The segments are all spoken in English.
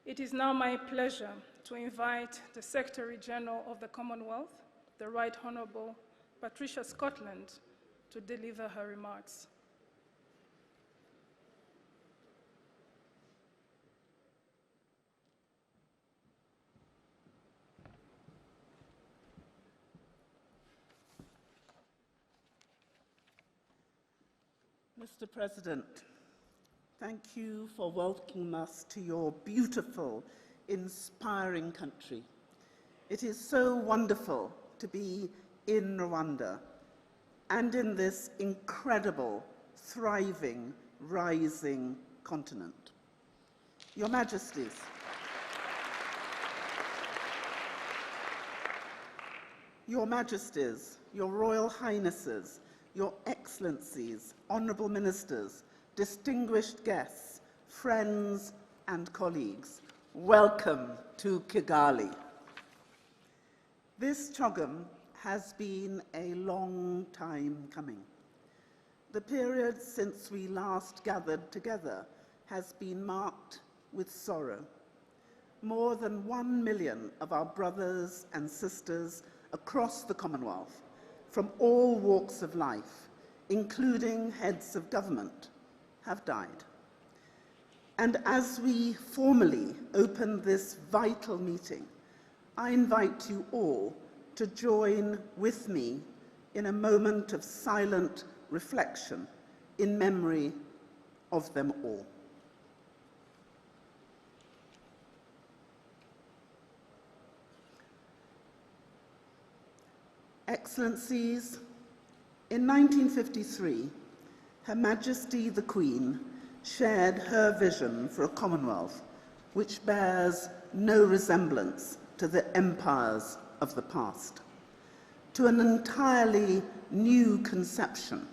It is now my pleasure to invite the Secretary General of the Commonwealth, the Right Honourable Patricia Scotland, to deliver her remarks. Mr. President, thank you for welcoming us to your beautiful, inspiring country. It is so wonderful to be in Rwanda and in this incredible, thriving, rising continent. Your Majesties, Your Majesties, Your Royal Highnesses, Your Excellencies, Honourable Ministers, distinguished guests, friends and colleagues, welcome to Kigali. This CHOGM has been a long time coming. The period since we last gathered together has been marked with sorrow. More than 1 million of our brothers and sisters across the Commonwealth, from all walks of life, including heads of government, have died. And as we formally open this vital meeting, I invite you all to join with me in a moment of silent reflection in memory of them all. Excellencies, in 1953, Her Majesty the Queen shared her vision for a Commonwealth which bears no resemblance to the empires of the past, to an entirely new conception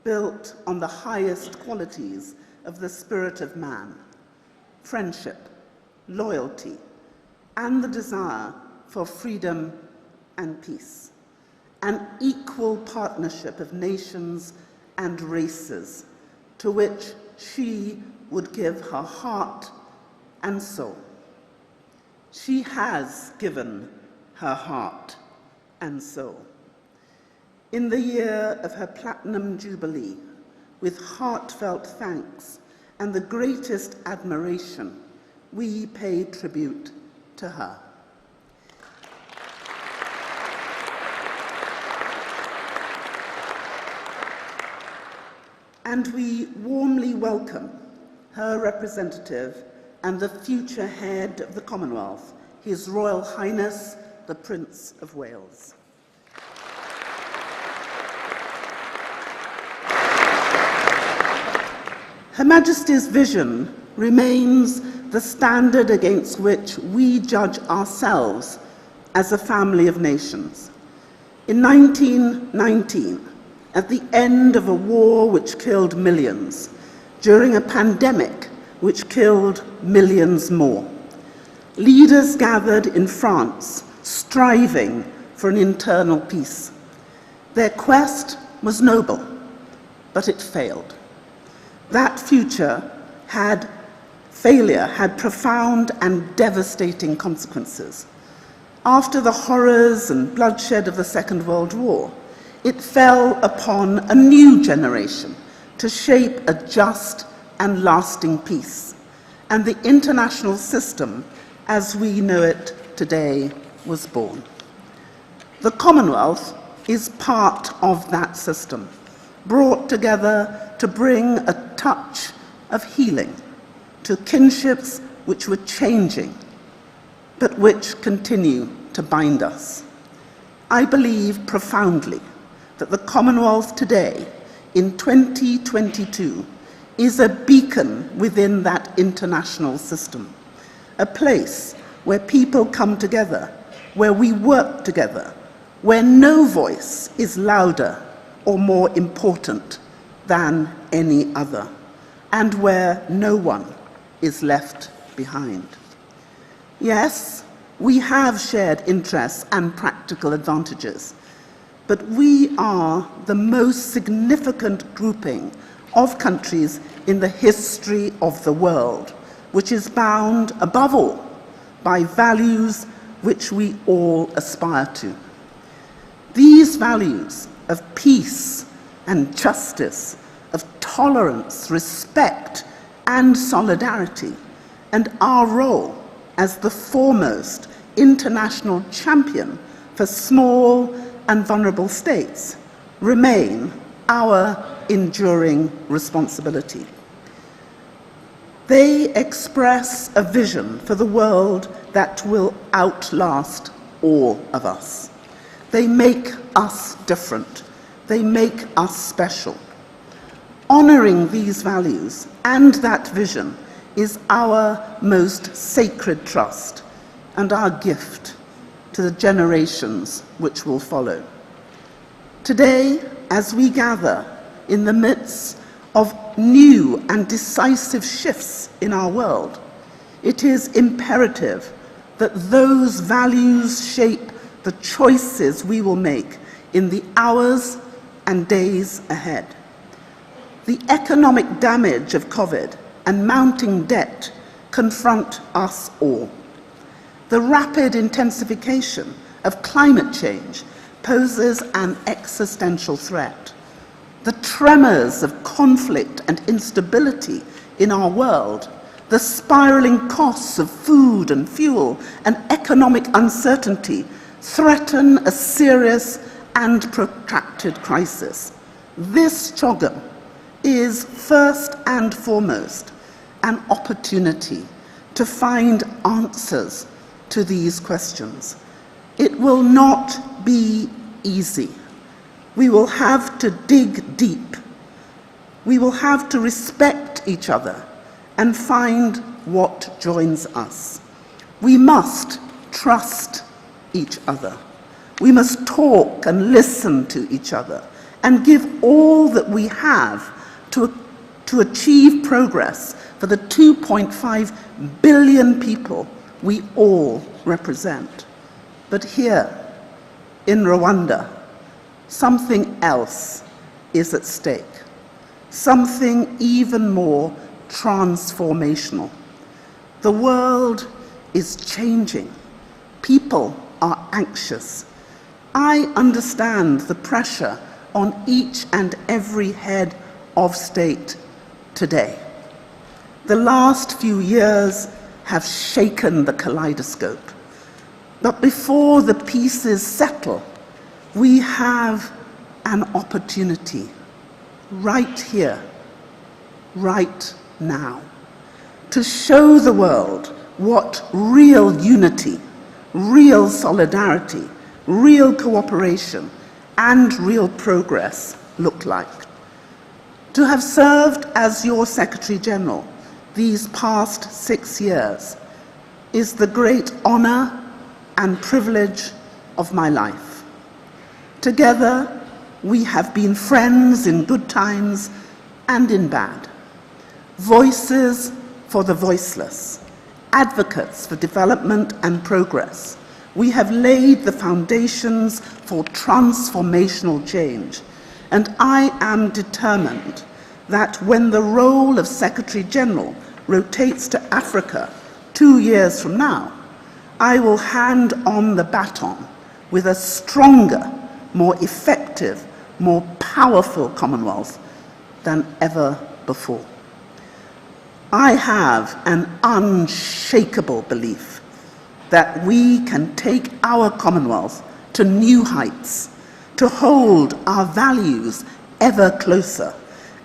built on the highest qualities of the spirit of man, friendship, loyalty, and the desire for freedom and peace, an equal partnership of nations and races to which she would give her heart and soul. She has given her heart and soul. In the year of her Platinum Jubilee, with heartfelt thanks and the greatest admiration, we pay tribute to her. And we warmly welcome her representative and the future head of the Commonwealth, His Royal Highness, the Prince of Wales. Her Majesty's vision remains the standard against which we judge ourselves as a family of nations. In 1919, at the end of a war which killed millions, during a pandemic which killed millions more, leaders gathered in France, striving for an internal peace. Their quest was noble, but it failed. That failure had profound and devastating consequences. After the horrors and bloodshed of the Second World War, it fell upon a new generation to shape a just and lasting peace, and the international system as we know it today was born. The Commonwealth is part of that system, brought together to bring a touch of healing to kinships which were changing, but which continue to bind us. I believe profoundly that the Commonwealth today, in 2022, is a beacon within that international system, a place where people come together, where we work together, where no voice is louder or more important than any other, and where no one is left behind. Yes, we have shared interests and practical advantages, but we are the most significant grouping of countries in the history of the world, which is bound, above all, by values which we all aspire to. These values of peace and justice, of tolerance, respect, and solidarity, and our role as the foremost international champion for small and vulnerable states remain our enduring responsibility. They express a vision for the world that will outlast all of us. They make us different. They make us special. Honoring these values and that vision is our most sacred trust and our gift to the generations which will follow. Today, as we gather in the midst of new and decisive shifts in our world, it is imperative that those values shape the choices we will make in the hours and days ahead. The economic damage of COVID and mounting debt confront us all. The rapid intensification of climate change poses an existential threat. The tremors of conflict and instability in our world, the spiraling costs of food and fuel, and economic uncertainty threaten a serious and protracted crisis. This CHOGM is first and foremost an opportunity to find answers to these questions. It will not be easy. We will have to dig deep. We will have to respect each other and find what joins us. We must trust each other. We must talk and listen to each other and give all that we have to achieve progress for the 2.5 billion people we all represent. But here, in Rwanda, something else is at stake, something even more transformational. The world is changing. People are anxious. I understand the pressure on each and every head of state today. The last few years have shaken the kaleidoscope. But before the pieces settle, we have an opportunity right here, right now, to show the world what real unity, real solidarity, real cooperation, and real progress look like. To have served as your Secretary General these past 6 years is the great honor and privilege of my life. Together, we have been friends in good times and in bad, voices for the voiceless, advocates for development and progress. We have laid the foundations for transformational change, and I am determined that when the role of Secretary General rotates to Africa 2 years from now, I will hand on the baton with a stronger, more effective, more powerful Commonwealth than ever before. I have an unshakable belief that we can take our Commonwealth to new heights, to hold our values ever closer,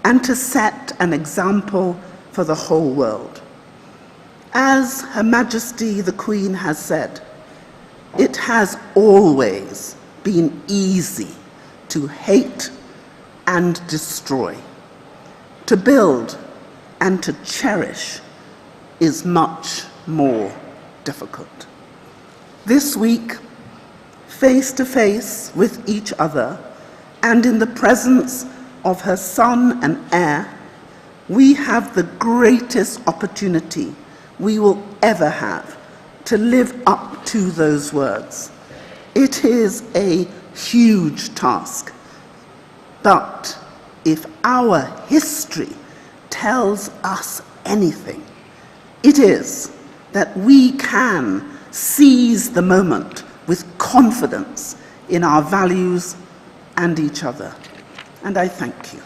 and to set an example for the whole world. As Her Majesty the Queen has said, it has always been easy to hate and destroy. To build and to cherish is much more difficult. This week, face to face with each other and in the presence of her son and heir, we have the greatest opportunity we will ever have to live up to those words. It is a huge task, but if our history tells us anything, it is that we can seize the moment with confidence in our values and each other. And I thank you.